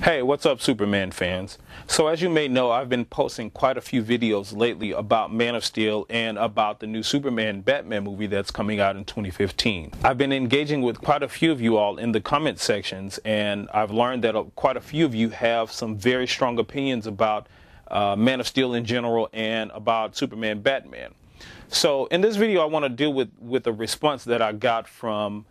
Hey, what's up, Superman fans? So as you may know, I've been posting quite a few videos lately about Man of Steel and about the new Superman Batman movie that's coming out in 2015. I've been engaging with quite a few of you all in the comment sections, and I've learned that quite a few of you have some very strong opinions about Man of Steel in general and about Superman Batman. So in this video, I want to deal with a response that I got from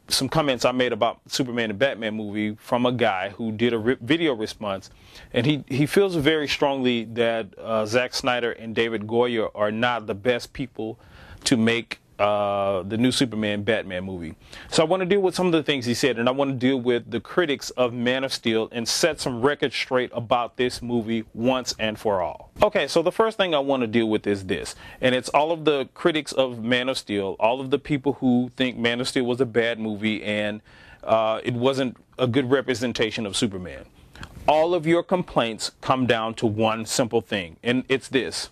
some comments I made about Superman and Batman movie from a guy who did a video response, and he feels very strongly that Zack Snyder and David Goyer are not the best people to make the new Superman Batman movie. So I want to deal with some of the things he said, and I want to deal with the critics of Man of Steel and set some records straight about this movie once and for all. Okay, so the first thing I want to deal with is this, and it's all of the critics of Man of Steel, all of the people who think Man of Steel was a bad movie and it wasn't a good representation of Superman. All of your complaints come down to one simple thing, and it's this.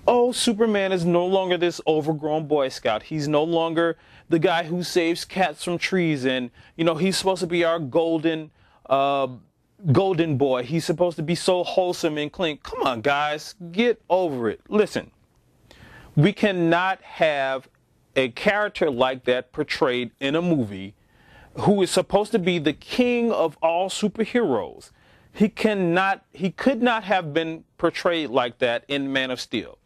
Oh, Superman is no longer this overgrown Boy Scout. He's no longer the guy who saves cats from trees, and you know, he's supposed to be our golden boy. He's supposed to be so wholesome and clean. Come on, guys, get over it. Listen, we cannot have a character like that portrayed in a movie who is supposed to be the king of all superheroes. He could not have been portrayed like that in Man of Steel.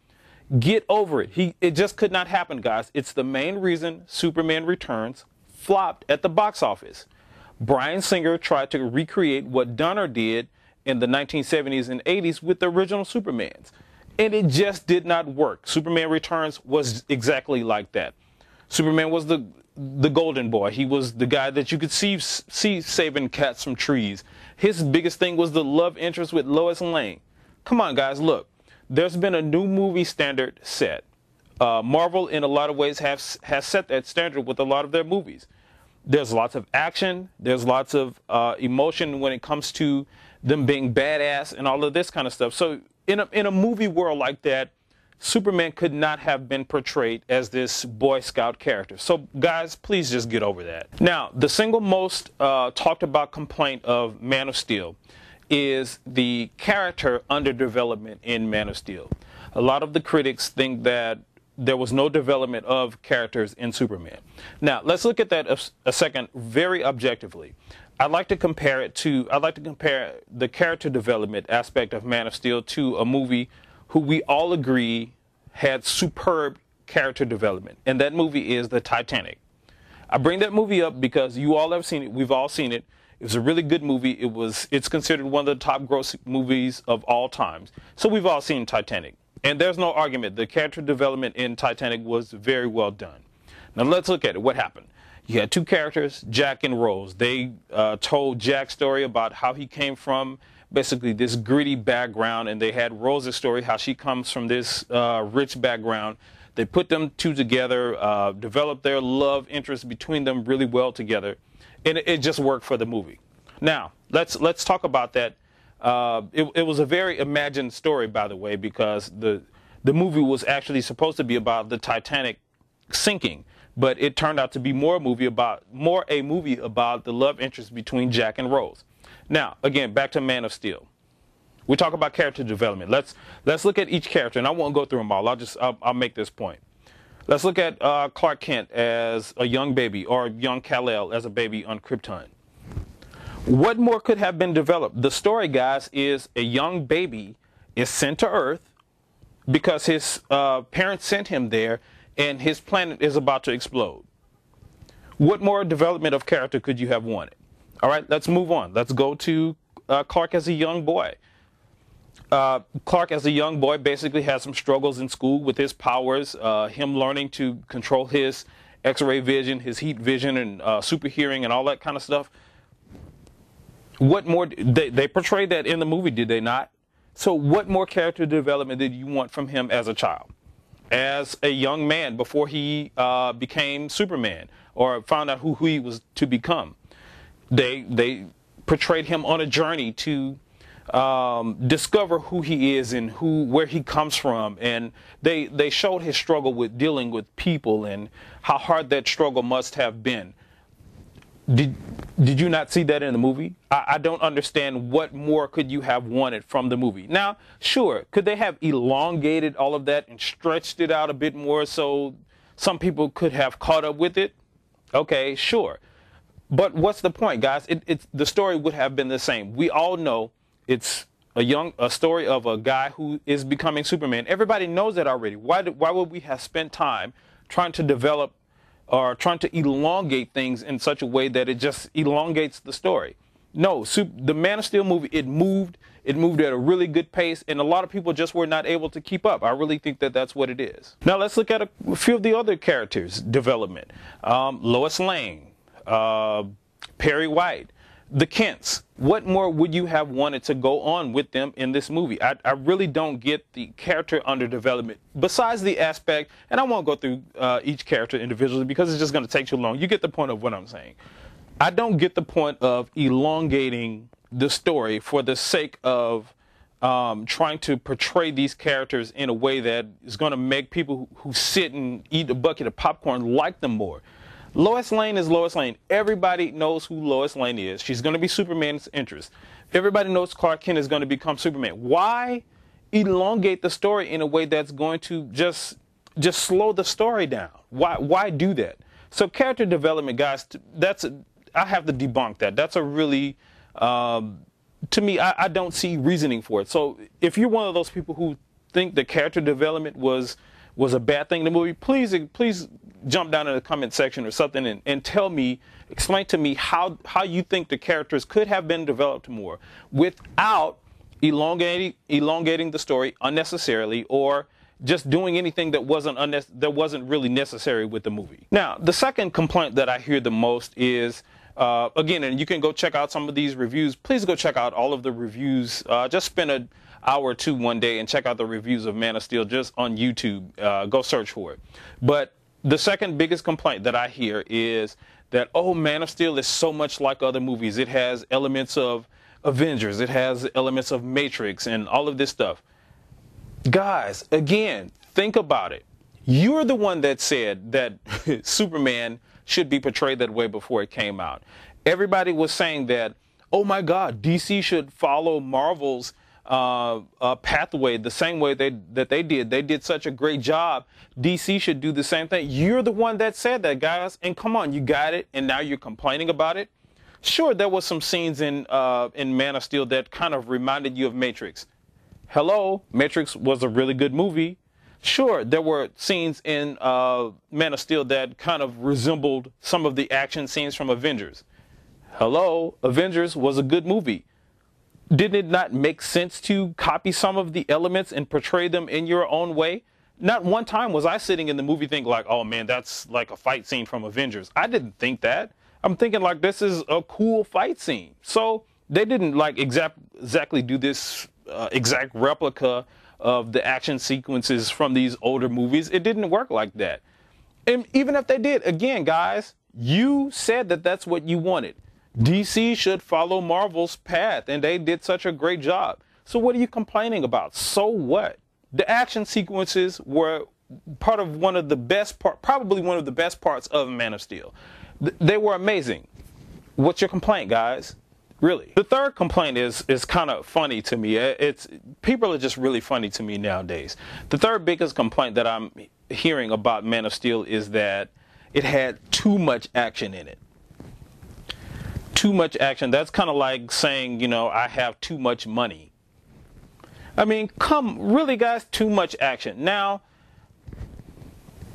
Get over it. It just could not happen, guys. It's the main reason Superman Returns flopped at the box office. Bryan Singer tried to recreate what Donner did in the 1970s and 80s with the original Supermans, and it just did not work. Superman Returns was exactly like that. Superman was the golden boy. He was the guy that you could see saving cats from trees. His biggest thing was the love interest with Lois Lane. Come on, guys, look. There's been a new movie standard set. Marvel, in a lot of ways, has set that standard with a lot of their movies. There's lots of action. There's lots of emotion when it comes to them being badass and all of this kind of stuff. So in a movie world like that, Superman could not have been portrayed as this Boy Scout character. So, guys, please just get over that. Now, the single most talked about complaint of Man of Steel is the character underdevelopment in Man of Steel. A lot of the critics think that there was no development of characters in Superman. Now, let's look at that a second very objectively. I'd like to compare the character development aspect of Man of Steel to a movie who we all agree had superb character development, and that movie is the Titanic. I bring that movie up because you all have seen it. We've all seen it. It was a really good movie. It's considered one of the top gross movies of all times. So we've all seen Titanic. And there's no argument. The character development in Titanic was very well done. Now let's look at it. What happened? You had two characters, Jack and Rose. They told Jack's story about how he came from basically this gritty background, and they had Rose's story, how she comes from this rich background. They put them two together, developed their love interest between them really well together. And it just worked for the movie. Now, let's talk about that. It was a very imagined story, by the way, because the movie was actually supposed to be about the Titanic sinking, but it turned out to be more a movie about the love interest between Jack and Rose. Now, again, back to Man of Steel. We talk about character development. Let's look at each character, and I won't go through them all. I'll make this point. Let's look at Clark Kent as a young baby, or young Kal-El as a baby on Krypton. What more could have been developed? The story, guys, is a young baby is sent to Earth because his parents sent him there, and his planet is about to explode. What more development of character could you have wanted? All right, let's move on. Let's go to Clark as a young boy. Clark as a young boy basically had some struggles in school with his powers, him learning to control his X-ray vision, his heat vision, and super hearing and all that kind of stuff. What more? They portrayed that in the movie, did they not? So what more character development did you want from him as a child? As a young man before he became Superman or found out who he was to become? They portrayed him on a journey to discover who he is and where he comes from, and they showed his struggle with dealing with people and how hard that struggle must have been. Did did you not see that in the movie? I don't understand what more could you have wanted from the movie. Now, sure, could they have elongated all of that and stretched it out a bit more so some people could have caught up with it? Okay, sure. But what's the point, guys? The story would have been the same. We all know it's a story of a guy who is becoming Superman. Everybody knows that already. Why would we have spent time trying to develop or trying to elongate things in such a way that it just elongates the story? No, the Man of Steel movie, it moved at a really good pace, and a lot of people just were not able to keep up. I really think that that's what it is. Now let's look at a few of the other characters' development. Lois Lane, Perry White, the Kents. What more would you have wanted to go on with them in this movie? I really don't get the character under development, besides the aspect, and I won't go through each character individually because it's just going to take too long. You get the point of what I'm saying. I don't get the point of elongating the story for the sake of trying to portray these characters in a way that is going to make people who sit and eat a bucket of popcorn like them more. Lois Lane is Lois Lane. Everybody knows who Lois Lane is. She's going to be Superman's interest. Everybody knows Clark Kent is going to become Superman. Why elongate the story in a way that's going to just slow the story down? Why do that? So character development, guys, I have to debunk that. That's a really, to me, I don't see reasoning for it. So if you're one of those people who think the character development was a bad thing in the movie, please jump down in the comment section or something and tell me, explain to me how you think the characters could have been developed more without elongating the story unnecessarily or just doing anything that wasn't really necessary with the movie. Now, the second complaint that I hear the most is, again, and you can go check out some of these reviews. Please go check out all of the reviews. Just spend an hour or two one day and check out the reviews of Man of Steel just on YouTube. Go search for it. But the second biggest complaint that I hear is that, oh, Man of Steel is so much like other movies. It has elements of Avengers. It has elements of Matrix and all of this stuff. Guys, again, think about it. You're the one that said that Superman should be portrayed that way before it came out. Everybody was saying that, oh my God, DC should follow Marvel's pathway the same way that they did. They did such a great job. DC should do the same thing. You're the one that said that, guys. And come on, you got it, and now you're complaining about it. Sure, there was some scenes in Man of Steel that kind of reminded you of Matrix. Hello, Matrix was a really good movie. Sure, there were scenes in Man of Steel that kind of resembled some of the action scenes from Avengers. Hello, Avengers was a good movie. Did it not make sense to copy some of the elements and portray them in your own way? Not one time was I sitting in the movie thinking like, oh man, that's like a fight scene from Avengers. I didn't think that. I'm thinking like, this is a cool fight scene. So they didn't like exactly do this exact replica of the action sequences from these older movies. It didn't work like that. And even if they did, again, guys, you said that that's what you wanted. DC should follow Marvel's path, and they did such a great job. So what are you complaining about? So what? The action sequences were part of probably one of the best parts of Man of Steel. They were amazing. What's your complaint, guys? Really? The third complaint is kind of funny to me. People are just really funny to me nowadays. The third biggest complaint that I'm hearing about Man of Steel is that it had too much action in it. Too much action. That's kind of like saying, you know, I have too much money. I mean, really, guys, too much action. Now,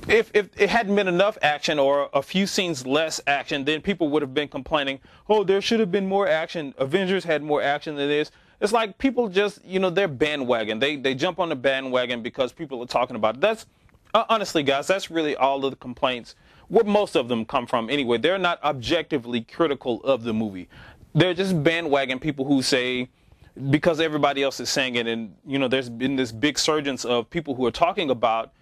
if it hadn't been enough action or a few scenes less action, then people would have been complaining, oh, there should have been more action. Avengers had more action than this. It's like people just, you know, they're bandwagon. They jump on the bandwagon because people are talking about it. That's, honestly, guys, that's really all of the complaints, where most of them come from anyway. They're not objectively critical of the movie. They're just bandwagon people who say, because everybody else is saying it, and, you know, there's been this big surgence of people who are talking about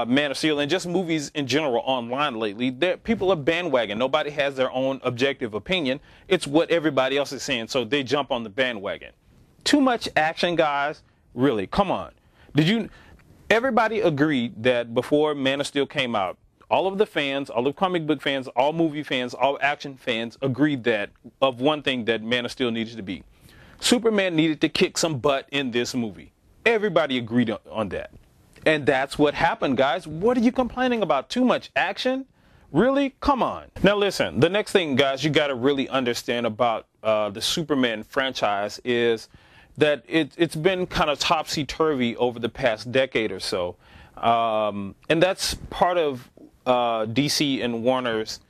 Man of Steel and just movies in general online lately. People are bandwagon. Nobody has their own objective opinion. It's what everybody else is saying, so they jump on the bandwagon. Too much action, guys. Really, come on. Everybody agreed that before Man of Steel came out, all of the fans, all of comic book fans, all movie fans, all action fans agreed that of one thing that Man of Steel needed to be. Superman needed to kick some butt in this movie. Everybody agreed on that. And that's what happened, guys. What are you complaining about? Too much action? Really? Come on. Now listen, the next thing, guys, you got to really understand about the Superman franchise is that it's been kind of topsy-turvy over the past decade or so. And that's part of DC and Warner's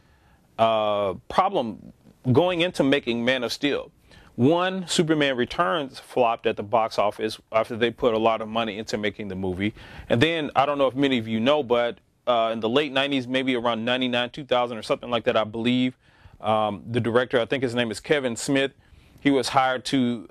problem going into making Man of Steel. One, Superman Returns flopped at the box office after they put a lot of money into making the movie. And then, I don't know if many of you know, but in the late 90s, maybe around 99, 2000 or something like that, I believe, the director, I think his name is Kevin Smith, he was hired to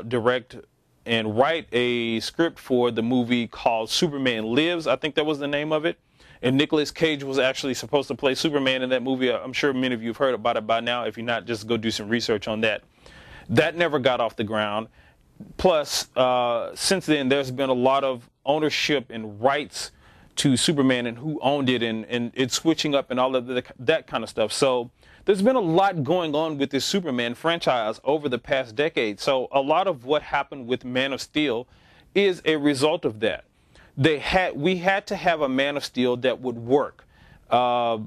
direct and write a script for the movie called Superman Lives. I think that was the name of it. And Nicolas Cage was actually supposed to play Superman in that movie. I'm sure many of you have heard about it by now. If you're not, just go do some research on that. That never got off the ground. Plus, since then, there's been a lot of ownership and rights to Superman and who owned it, and it's switching up and all of that kind of stuff. So there's been a lot going on with this Superman franchise over the past decade. So a lot of what happened with Man of Steel is a result of that. We had to have a Man of Steel that would work. Here's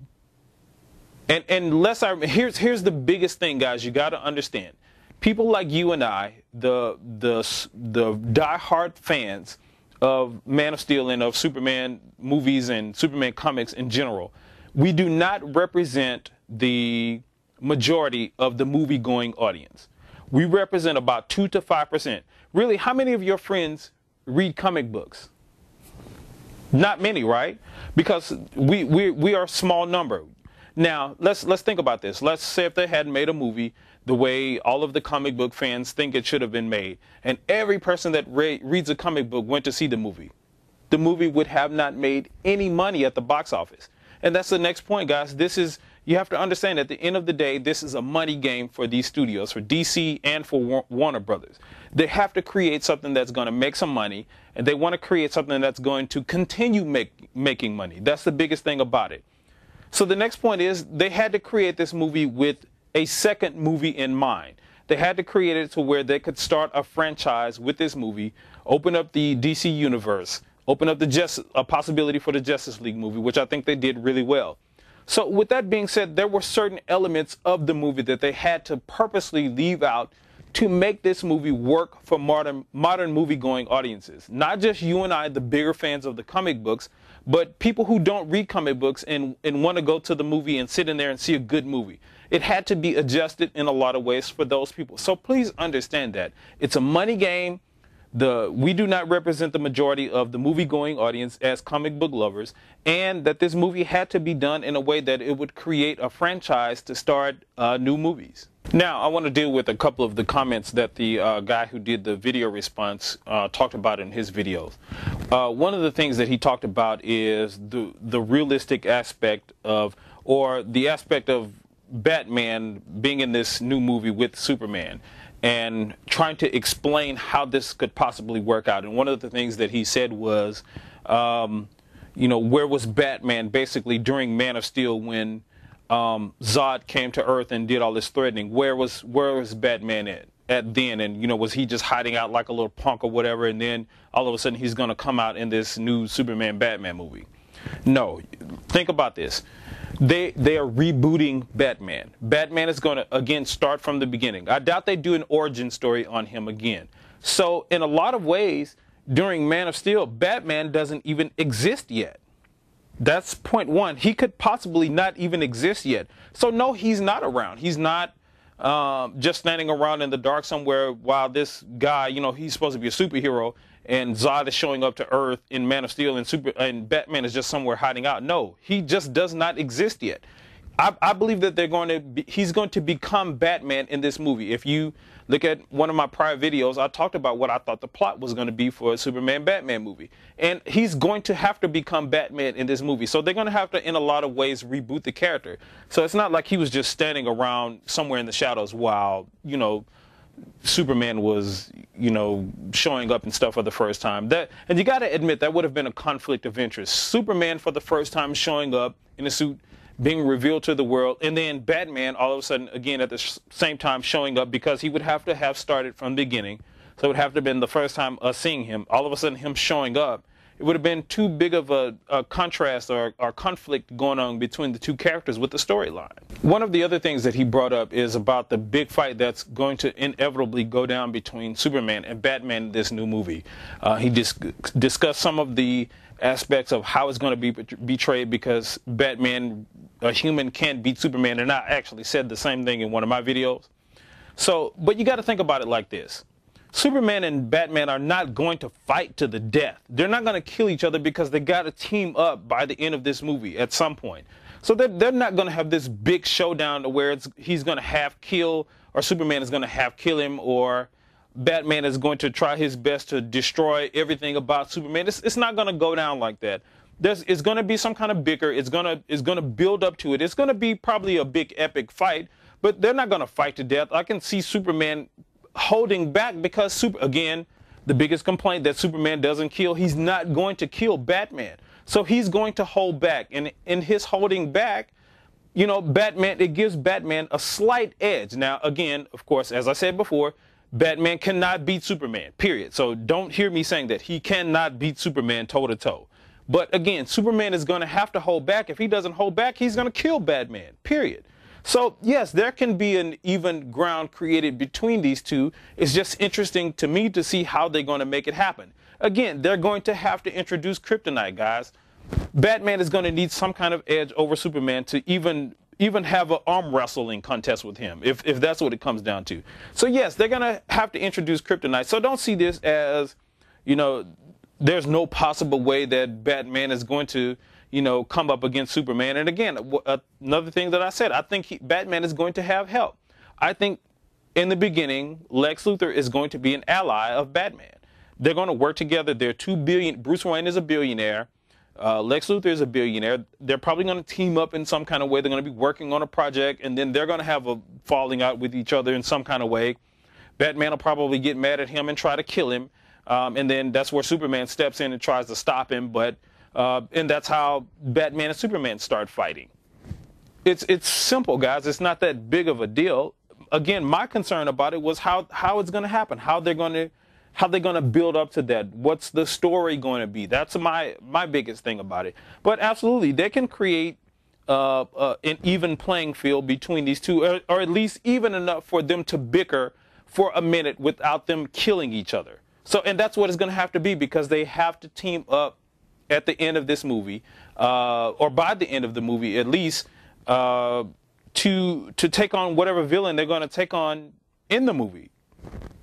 the biggest thing, guys. You got to understand. People like you and I, the diehard fans of Man of Steel and of Superman movies and Superman comics in general, we do not represent the majority of the movie-going audience. We represent about 2 to 5%. Really, how many of your friends read comic books? Not many, right? Because we are a small number. Now, let's think about this. Let's say if they had made a movie the way all of the comic book fans think it should have been made, and every person that reads a comic book went to see the movie would have not made any money at the box office. And that's the next point, guys. You have to understand, at the end of the day, this is a money game for these studios, for DC and for Warner Brothers. They have to create something that's going to make some money, and they want to create something that's going to continue making money. That's the biggest thing about it. So the next point is they had to create this movie with a second movie in mind. They had to create it to where they could start a franchise with this movie, open up the DC universe, open up a possibility for the Justice League movie, which I think they did really well. So with that being said, there were certain elements of the movie that they had to purposely leave out to make this movie work for modern movie-going audiences. Not just you and I, the bigger fans of the comic books, but people who don't read comic books and want to go to the movie and sit in there and see a good movie. It had to be adjusted in a lot of ways for those people. So please understand that. It's a money game. We do not represent the majority of the movie-going audience as comic book lovers, and that this movie had to be done in a way that it would create a franchise to start new movies. Now, I want to deal with a couple of the comments that the guy who did the video response talked about in his videos. One of the things that he talked about is the realistic aspect of, or the aspect of Batman being in this new movie with Superman, and trying to explain how this could possibly work out. And one of the things that he said was, where was Batman basically during Man of Steel when Zod came to Earth and did all this threatening? Where was Batman at then? And, was he just hiding out like a little punk or whatever, and then all of a sudden he's going to come out in this new Superman Batman movie? No. Think about this. They are rebooting Batman. Batman is going to, again, start from the beginning. I doubt they do an origin story on him again. So in a lot of ways, during Man of Steel, Batman doesn't even exist yet. That's point one. He could possibly not even exist yet. So no, he's not around. He's not just standing around in the dark somewhere while this guy, he's supposed to be a superhero, and Zod is showing up to Earth in Man of Steel, and Batman is just somewhere hiding out. No, he just does not exist yet. I believe that he's going to become Batman in this movie. If you look at one of my prior videos, I talked about what I thought the plot was going to be for a Superman Batman movie. And he's going to have to become Batman in this movie. So they're going to have to, in a lot of ways, reboot the character. So it's not like he was just standing around somewhere in the shadows while, Superman was, you know, showing up and stuff for the first time. And you got to admit that would have been a conflict of interest. Superman for the first time showing up in a suit, being revealed to the world, and then Batman all of a sudden again at the same time showing up, because he would have to have started from the beginning. So it would have to have been the first time us seeing him. All of a sudden him showing up, it would have been too big of a contrast or conflict going on between the two characters with the storyline. One of the other things that he brought up is about the big fight that's going to inevitably go down between Superman and Batman in this new movie. He discussed some of the aspects of how it's going to be betrayed, because Batman, a human, can't beat Superman, and I actually said the same thing in one of my videos. So, but you got to think about it like this. Superman and Batman are not going to fight to the death. They're not going to kill each other, because they got to team up by the end of this movie at some point. So they're not going to have this big showdown to where he's going to have kill, or Superman is going to have kill him, or Batman is going to try his best to destroy everything about Superman. It's not going to go down like that. It's going to be some kind of bicker. It's going to build up to it. It's going to be probably a big epic fight, but they're not going to fight to death. I can see Superman holding back, because again, the biggest complaint that Superman doesn't kill, he's not going to kill Batman. So he's going to hold back, and in his holding back, you know, it gives Batman a slight edge. Now, again, of course, as I said before, Batman cannot beat Superman, period. So don't hear me saying that he cannot beat Superman toe to toe. But again, Superman is going to have to hold back. If he doesn't hold back, he's going to kill Batman, period. So yes, there can be an even ground created between these two. It's just interesting to me to see how they're going to make it happen. Again, they're going to have to introduce kryptonite, guys. Batman is going to need some kind of edge over Superman to even have an arm wrestling contest with him, if that's what it comes down to. So yes, they're going to have to introduce kryptonite. So don't see this as, you know, there's no possible way that Batman is going to, you know, come up against Superman. And again, another thing that I said, I think Batman is going to have help. I think in the beginning, Lex Luthor is going to be an ally of Batman. They're going to work together. Bruce Wayne is a billionaire. Lex Luthor is a billionaire. They're probably going to team up in some kind of way. They're going to be working on a project, and then they're going to have a falling out with each other in some kind of way. Batman will probably get mad at him and try to kill him. And then that's where Superman steps in and tries to stop him. And that's how Batman and Superman start fighting. It's simple, guys. It's not that big of a deal. Again, my concern about it was how it's going to happen, how they're going to build up to that. What's the story going to be? That's my biggest thing about it. But absolutely, they can create an even playing field between these two, or at least even enough for them to bicker for a minute without them killing each other. So, and that's what it's going to have to be, because they have to team up at the end of this movie, or by the end of the movie at least, to take on whatever villain they're going to take on in the movie.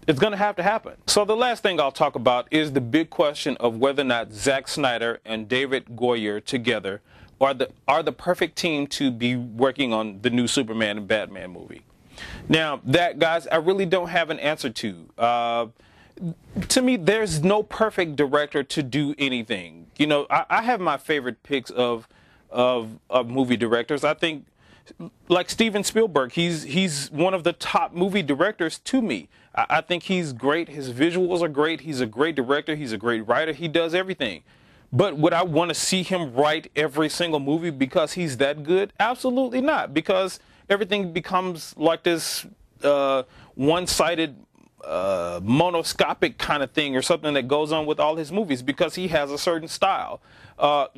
It's going to happen. So the last thing I'll talk about is the big question of whether or not Zack Snyder and David Goyer together are the perfect team to be working on the new Superman and Batman movie. Now, that, guys, I really don't have an answer to. To me, there's no perfect director to do anything. You know, I have my favorite picks of movie directors. I think, like Steven Spielberg, he's one of the top movie directors to me. I think he's great. His visuals are great. He's a great director. He's a great writer. He does everything. But would I want to see him write every single movie because he's that good? Absolutely not, because everything becomes like this one-sided monoscopic kind of thing, or something that goes on with all his movies, because he has a certain style.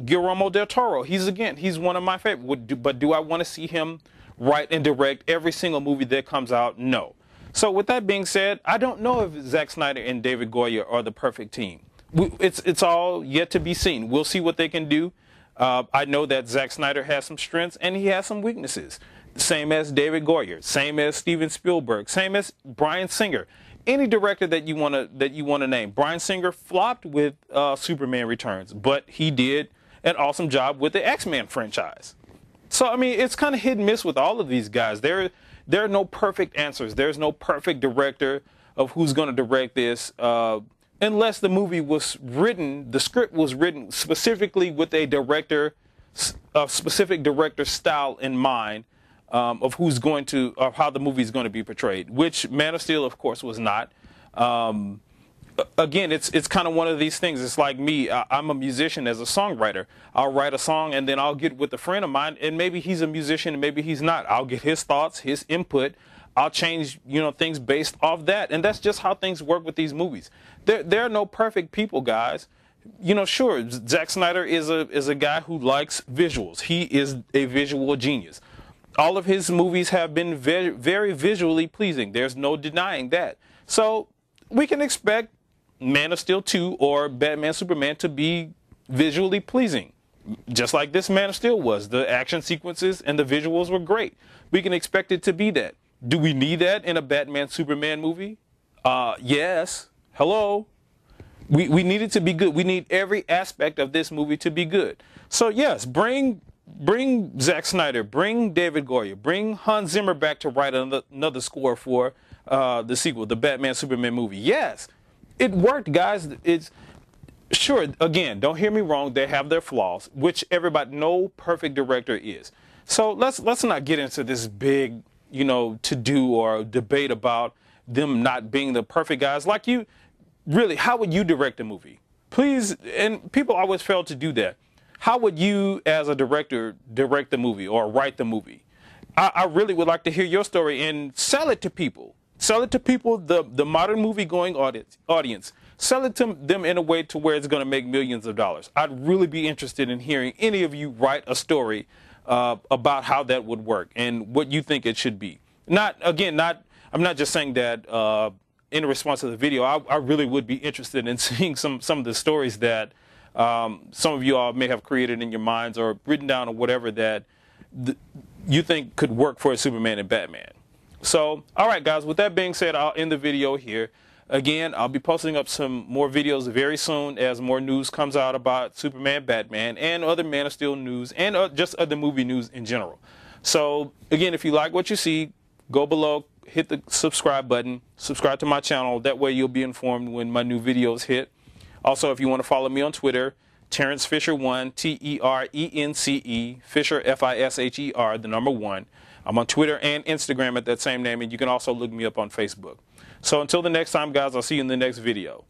Guillermo del Toro, he's one of my favorite. But do I want to see him write and direct every single movie that comes out? No. So with that being said, I don't know if Zack Snyder and David Goyer are the perfect team. It's all yet to be seen. We'll see what they can do. I know that Zack Snyder has some strengths and he has some weaknesses. Same as David Goyer, same as Steven Spielberg, same as Bryan Singer. Any director that you want to name. Bryan Singer flopped with Superman Returns, but he did an awesome job with the X-Men franchise. So I mean, it's kind of hit and miss with all of these guys. There are no perfect answers. There's no perfect director of who's going to direct this, unless the movie was written, the script was written specifically with a specific director style in mind. of who's going to, or how the movie is going to be portrayed, which Man of Steel, of course, was not. Again, it's kind of one of these things. It's like me. I'm a musician as a songwriter. I'll write a song and then I'll get with a friend of mine, and maybe he's a musician and maybe he's not. I'll get his thoughts, his input. I'll change, things based off that. And that's just how things work with these movies. There are no perfect people, guys. Sure, Zack Snyder is a guy who likes visuals. He is a visual genius. All of his movies have been very, very visually pleasing. There's no denying that. So we can expect Man of Steel 2 or Batman Superman to be visually pleasing, just like this Man of Steel was. The action sequences and the visuals were great. We can expect it to be that. Do we need that in a Batman Superman movie? Yes. Hello. We need it to be good. We need every aspect of this movie to be good. So yes, bring Zack Snyder, bring David Goyer, bring Hans Zimmer back to write another score for the sequel, the Batman Superman movie. Yes, it worked, guys. It's sure. Again, don't hear me wrong. They have their flaws, which no perfect director is. So let's not get into this big, to do or debate about them not being the perfect guys. Like you, really, how would you direct a movie? Please, and people always fail to do that. How would you, as a director, direct the movie or write the movie? I really would like to hear your story and sell it to people. Sell it to people, the modern movie-going audience. Sell it to them in a way to where it's going to make millions of dollars. I'd really be interested in hearing any of you write a story about how that would work and what you think it should be. I'm not just saying that in response to the video. I really would be interested in seeing some of the stories that some of you all may have created in your minds or written down or whatever that you think could work for a Superman and Batman. So, all right, guys, with that being said, I'll end the video here. Again, I'll be posting up some more videos very soon as more news comes out about Superman, Batman, and other Man of Steel news, and just other movie news in general. So, again, if you like what you see, go below, hit the subscribe button, subscribe to my channel. That way you'll be informed when my new videos hit. Also, if you want to follow me on Twitter, Terrence Fisher 1, Terence, Fisher, Fisher, the number 1. I'm on Twitter and Instagram at that same name, and you can also look me up on Facebook. So until the next time, guys, I'll see you in the next video.